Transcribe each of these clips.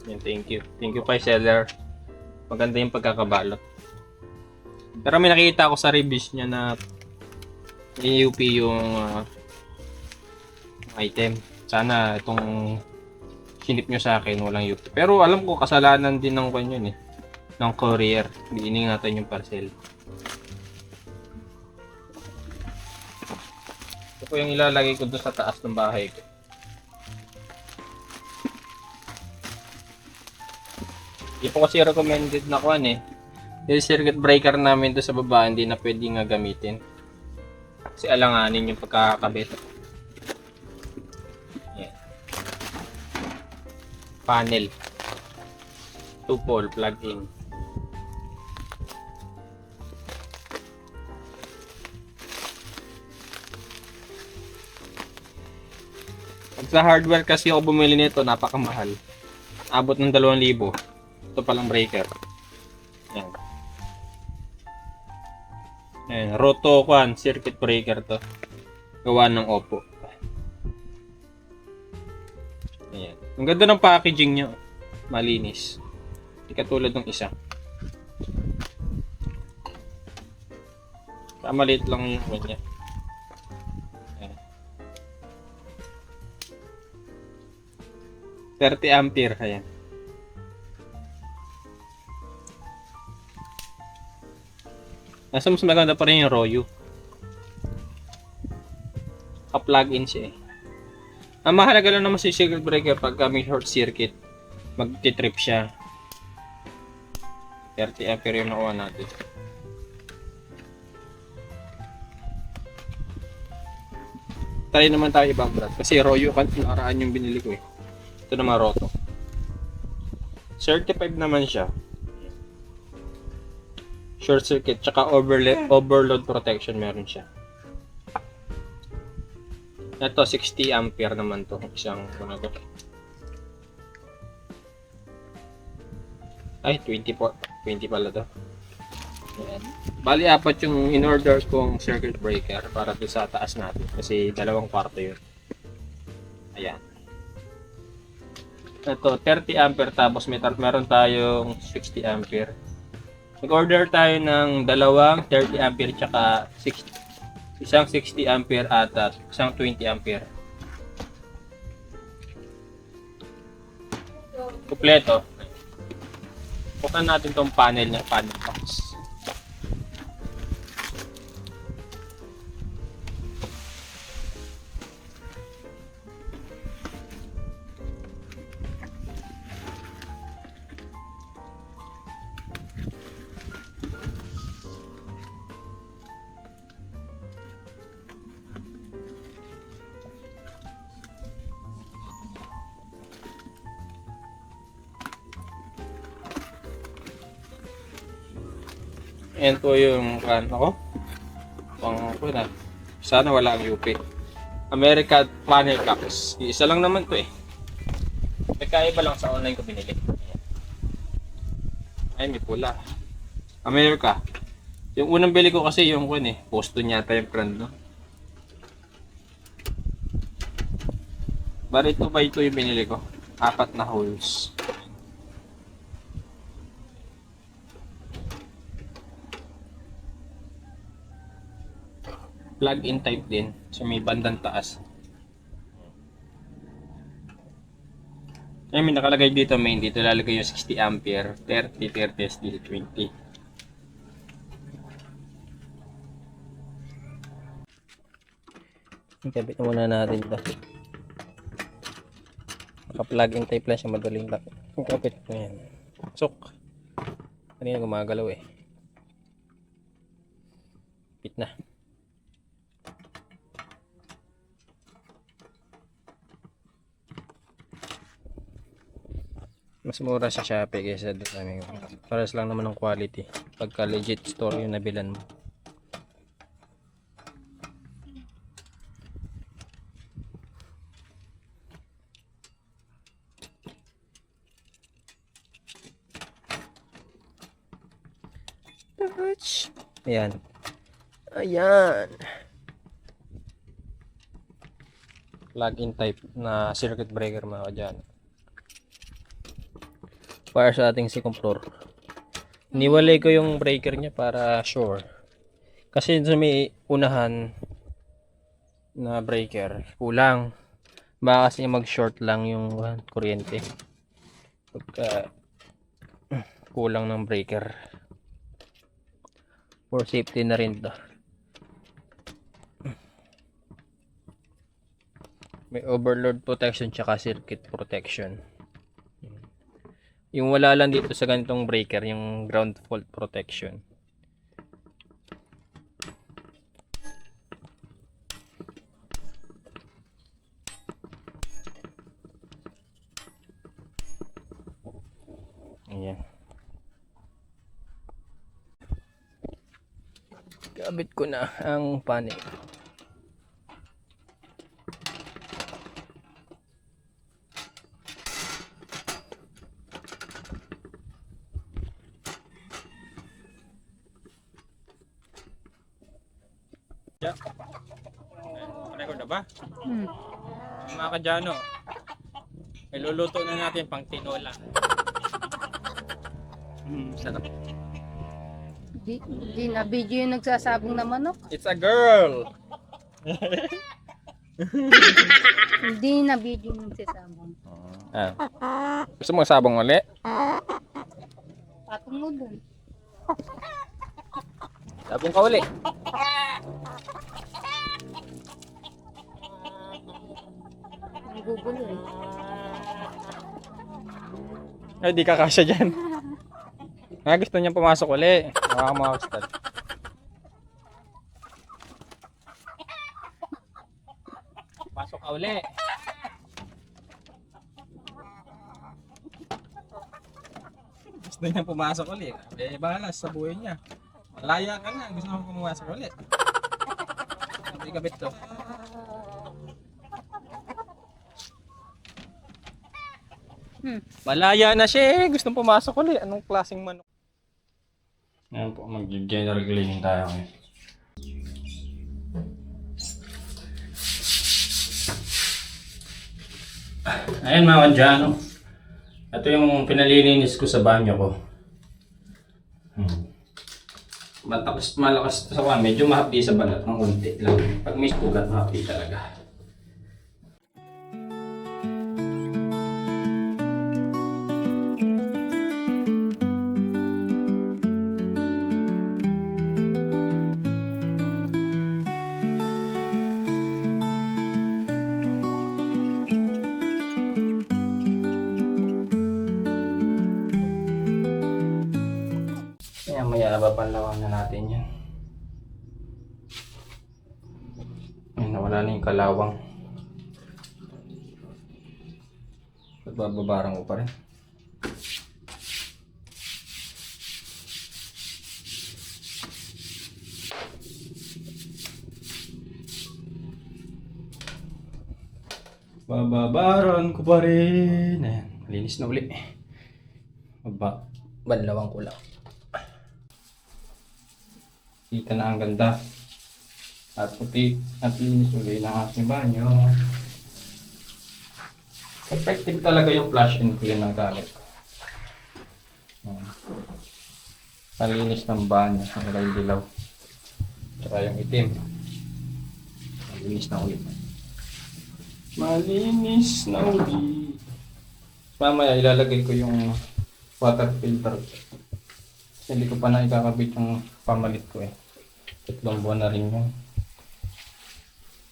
Yan, thank you. Thank you kay seller. Maganda yung pagkakabalot. Pero may nakita ako sa reviews niya na UP yung item. Sana itong sinip nyo sa akin walang UP. Pero alam ko kasalanan din ng kanyon eh. Ng courier. Hindi iningatan yung parcel. Ito po yung ilalagay ko doon sa taas ng bahay ko. Hindi po kasi recommended na kuan eh. Yung circuit breaker namin doon sa baba hindi na pwedeng gamitin. Kasi alanganin yung pagkakabit. Yan. Panel. 2-pole plug-in. Pag sa hardware kasi ako bumili nito, napakamahal. Abot ng 2,000. Ito palang breaker. Yan. Ayan, Roto Kwan circuit breaker to. Gawa ng Oppo. Ayan. Ang ganda ng packaging niya. Malinis. Hindi katulad ng isa. Maliit lang yung kanya. Ayan. 30 ampere. Ayan. Nasa mas maganda pa rin yung Royu. Ka-plug-in siya eh. Ang mahalaga lang naman sa circuit breaker pag may short circuit, magti-trip siya. 30 ampere yung nakuha natin. Try naman tayo ibang brand. Kasi Royu kan nakaraan yung binili ko eh. Ito naman Roto. Certified naman siya. Short circuit tsaka overload protection meron siya. Ito 60 ampere naman to, isang ano to. Ay 20 pala to. Ayan. Bali apat yung in order kong circuit breaker para doon sa taas natin kasi 2 kwarto yun. Ayan. Ito 30 ampere tapos meron tayong 60 ampere. Nag-order tayo ng dalawang 30 ampere tsaka isang 60 ampere at isang 20 ampere. Kompleto. Buksan natin tong panel niya, panel box. Ayan po yung ako. Sana wala ang UP. America panel box. Isa lang naman to eh. Nagkaiba lang sa online ko binili. Ay, may pula. America. Yung unang bili ko kasi yung Boston yata yung brand no. Bari ito ba ito yung binili ko? 4 na holes. Plug-in type din. So may bandang taas. May nakalagay dito main. Dito lalagay yung 60 ampere, 30, 30, SD, 20. Ikabit muna natin ito. Naka-plug-in type lang siya. Madaling lang. Ikabit ko yan. Sok. Kanina gumagalaw eh. Pit na. Mas mura sa Shopee kaysa doon sa amin. Paras lang naman ng quality. Pagka legit store yung nabilan mo. Touch. Ayan. Ayan. Plug-in type na circuit breaker mga kadyan. para sa ating sikumptor. Niwalay ko yung breaker niya para sure. Kasi sa may unahan na breaker, kulang. Baka kasi mag-short lang yung kuryente. Pagka kulang ng breaker. For safety na rin to. May overload protection tsaka circuit protection. Yung wala lang dito sa ganitong breaker, yung ground fault protection. Ayan. Kabit ko na ang panel. Yeah. Record na ba? Mga kadyano, iluluto na natin pang tinola. Sarap. Di na video yung nagsasabong na manok. It's a girl! Hindi na video yung nagsasabong. Gusto mo sabong ulit? Patong mo dun. Sabong ka ulit. Nagugulo eh. Ay, di ka kasya dyan. Gusto niya pumasok ulit. Baka makakastad. Pasok ka ulit. Gusto niya pumasok ulit. Eh, bahala sa buhay niya. Malaya ka na. Gusto mo pumasok ulit. Hindi kabit to. Malaya na siya eh. Gustong pumasok ulit. Anong klaseng manok? Ngayon po, mag-general cleaning tayo ngayon. Ayan mga kadyano. Ito yung pinalilinis ko sa banyo ko. Malakas sa kwan. Medyo mahapdi sa balat. Ang unti lang. Pag may sugat, mahapdi talaga. Maya babanlawan na natin yan. Ay, nawala na yung kalawang. At bababarang ko pa rin. Bababaran ko pa rin. Ayan, malinis na uli. Banlawan ko lang. Kita na ang ganda. At puti at linis uli ng aking banyo. Effective talaga yung flush and clean ng gamit ko. Malinis ng banyo. Ang kulay dilaw. Tsaka yung itim. Malinis na uli. Malinis na uli. Mamaya ilalagay ko yung water filter. Hindi ko pa na ikakabit yung pamalit ko eh. 3 buwan na rin yun.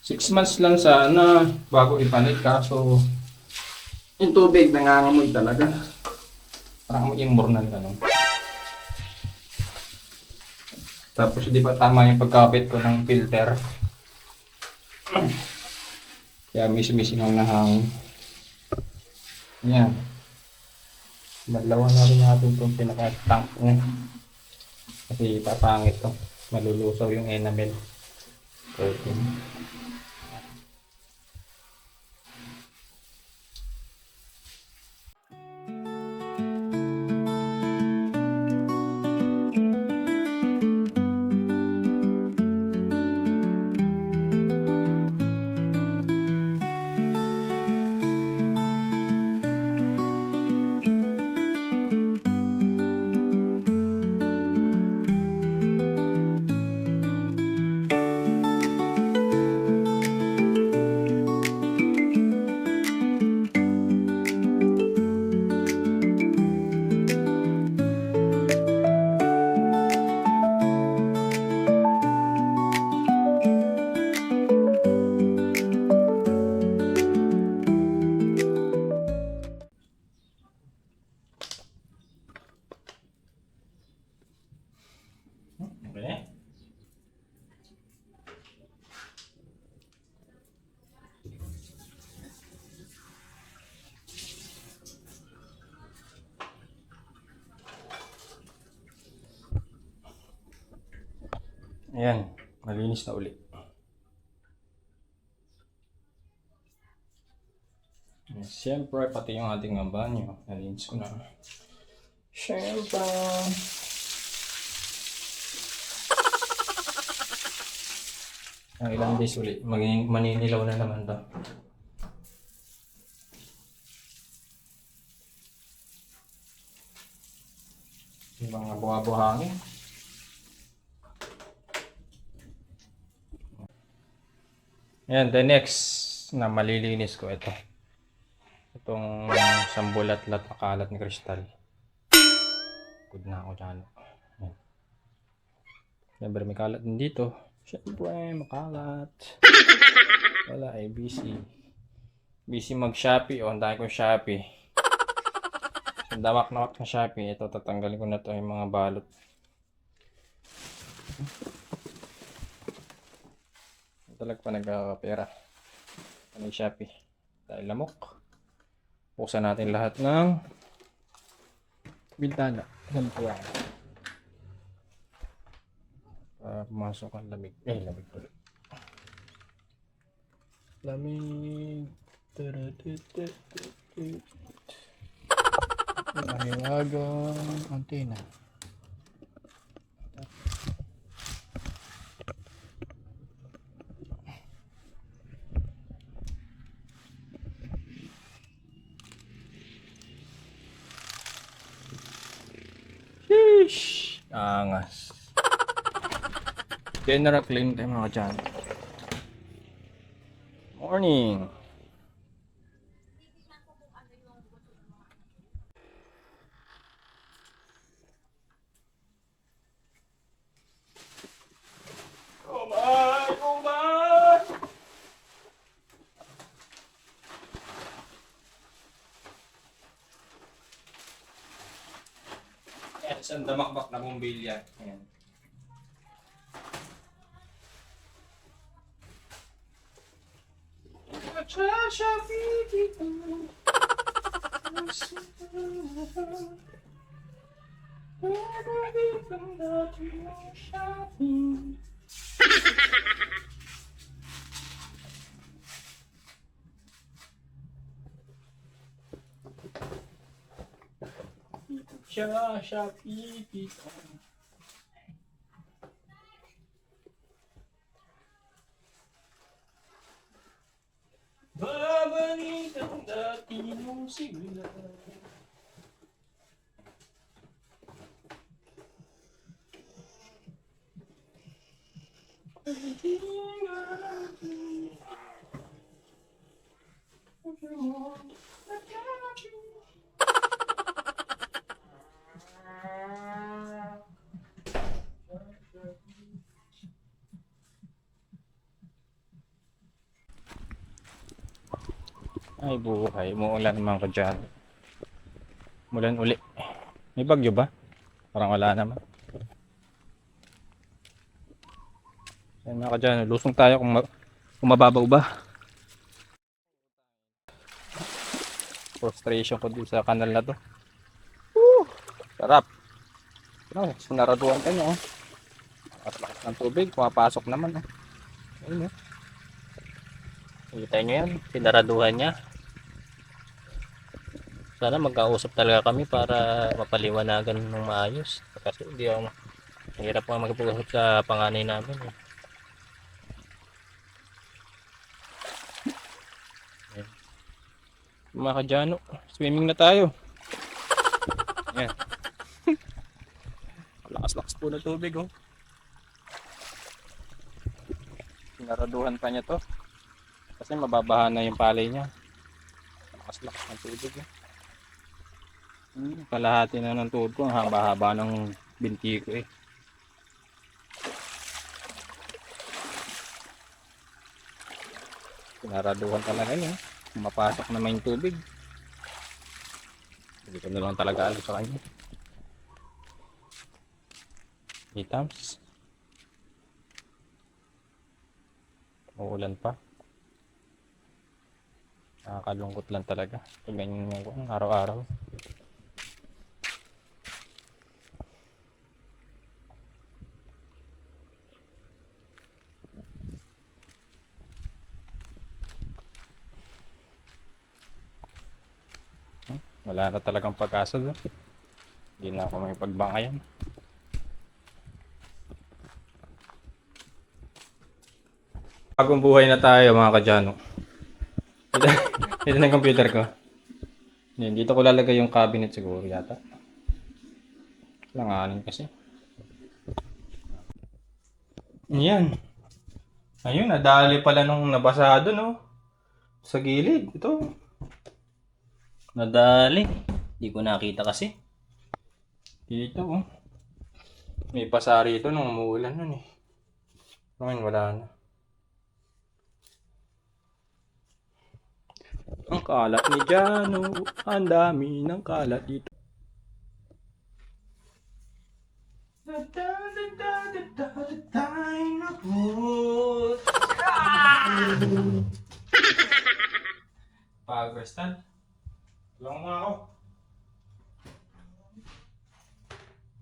6 months lang sana bago ipalit, kaso yung tubig nangangamoy talaga. Parang amoy imor na gano'n. Tapos di pa tama yung pagkabit ko ng filter. Kaya miss-missing ang nahangin. Yan. Madlawan na rin natin itong pinaka-tank niya. Kasi papangit to. Malulusaw yung enamel. Okay. Ayan, malinis na uli. Siyempre, pati yung ating banyo, nalinis ko na. Siyempre. Ang ilang days uli, maninilaw na naman to. Yung mga buha-buhangin. Ayan, the next na malilinis ko ito. Itong sambulat-lat na kalat ni Crystal. Good na ako dyan. Ayan. Siyempre may kalat din dito. Siyempre makalat. Wala ay busy. Busy mag-Shopee. O, ang dami kong Shopee. So, dawak-nawak na Shopee. Ito, tatanggalin ko na to yung mga balot. Talag pa nagkakapera. Ano yung Shopee? Dahil lamok. Buksan natin lahat ng bintana. Ganito yan. Para pumasok ang lamig. Lamig pala. Lamig. Mahiwagang antena. Sheesh! Angas. General clean tayo mga dyan. Morning! Ayan, isang damakbak na bumbilya. Ayan. Shopee dito. Babalik ang dati mong sigla. Ay buhay, umuulan naman ko dyan. Umulan uli. May bagyo ba? Parang wala naman. Ayan mga kadyan, lusong tayo kung mababaw ba. Frustration ko dito sa kanal na to. Woo! Sarap. Sinaraduan ka nyo. At lakas ng tubig, pumapasok naman. Ayun, Kita nyo yan, pinaraduhan niya. Sana magkausap talaga kami para mapaliwanagan ng maayos. Kasi hindi ako mahirap pa magpag-usap sa panganay namin. mga kadyano, swimming na tayo. Ayan. Lakas-lakas po na tubig oh. Sinaraduhan pa niya to. Kasi mababahan na yung palay niya. Lakas-lakas ng tubig eh. Kalahati na ng tuhod ko, ang haba-haba ng binti ko eh. Sinaraduhan talaga niya. Mapasok naman yung tubig. Hindi ko na lang talaga alam sa kanya. Itams. Uulan pa. Nakakalungkot lang talaga. Pag ganyan yung araw-araw. Wala na talagang pag-asa doon. Hindi na ako may pagbangayan. Bagong buhay na tayo mga kadyano. Ito na yung computer ko. Yan, dito ko lalagay yung cabinet siguro yata. Langanin kasi. Yan. Ayun, nadali pala nung nabasado no. Sa gilid. Ito. Nadali. Hindi ko nakita kasi. Dito oh. May pasari ito nung umuulan nun eh. Ngayon wala na. Ang kalat ni Jano. Ang dami ng kalat dito. Pag-restan. Tulungan mo ako.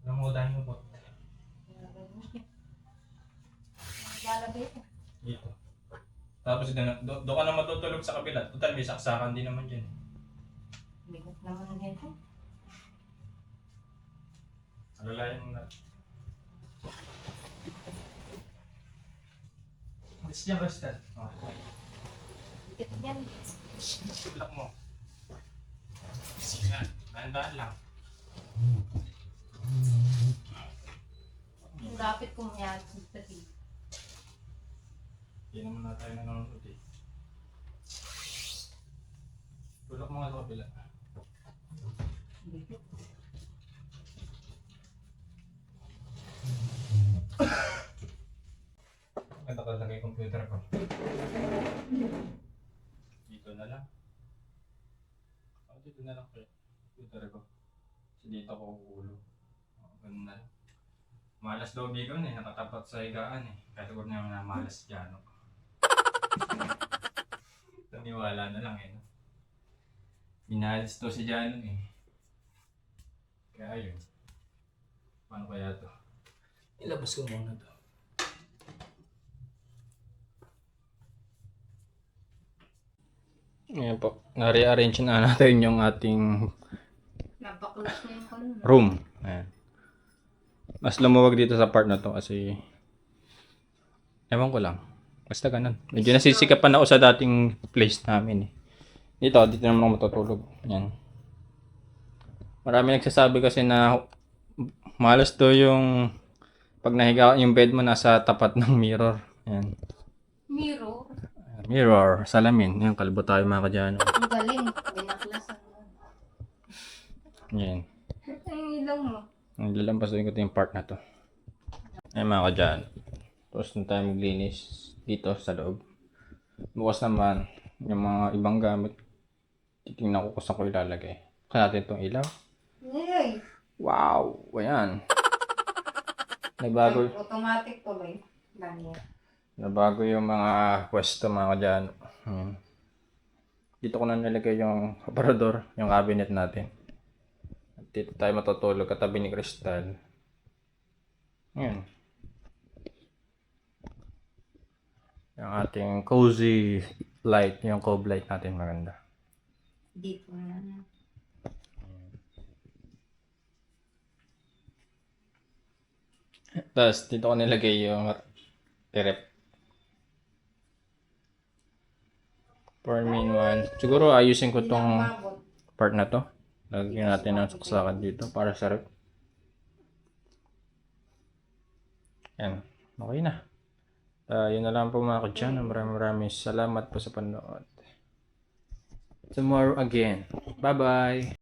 Tulungan mo tayo mo po. Lalagay ko. Dito. Tapos doon ka na matutulog sa kabila. Total, may saksakan din naman dyan. Bigot naman nito. Alalayan mo na. Alis niya basta. Bigot yan. Tulak mo. Yan. Dahan-dahan lang. Lapit kong yan. Pati. Hindi naman na tayo nanonood eh. Tulak mo nga sa kabila. Bigot. Ganda ko lagay yung computer ko. Dito na lang. Dito na lang kayo. Computer ko. Kasi dito ko ulo. Ganun na lang. Malas daw bigon eh. Nakatapat sa higaan eh. Kaya siguro niya na malas dyan. Taniwala na lang eh. No? Minalas to si Jano eh. Kaya yun. Paano kaya to? Ilabas ko muna to. Ayan po. Na-rearrange na natin yung ating Napaklas na yung kanon. room. Ayan. Mas lumuwag dito sa part na to kasi ewan ko lang. Basta ganun. Medyo nasisikapan ako sa dating place namin eh. Dito naman ako matutulog. Ayan. Marami nagsasabi kasi na malas to yung pag nahiga yung bed mo nasa tapat ng mirror. Ayan. Mirror. Mirror, salamin. Ayan, kalbo tayo mga kadyano. Ang galing. Binaklasan mo. Ayan. Ay, ilang mo. Nilalampasin ko ito yung part na to. Ayan mga kadyano. Tapos na tayo maglinis dito sa loob. Bukas naman, yung mga ibang gamit. Titingnan ko kung saan ko ilalagay. Buksan natin itong ilaw. Yay! Wow! Ayan. Nabago, Automatic tuloy. Ganyan. nabago yung mga pwesto mga kadyano. Dito ko na nilagay yung aparador, yung cabinet natin. At dito tayo matutulog katabi ni Crystal. Ayan. Yung ating cozy light, yung cove light natin maganda. Dito na. Tapos dito ko nilagay yung rep. For main one. Siguro ayusin ko tong Mabot. part na to. Lagyan natin ng saksakan dito para sa rep. Yan. Okay na. Yun na lang po mga kadyan. Maraming salamat po sa panonood. Tomorrow again. Bye-bye!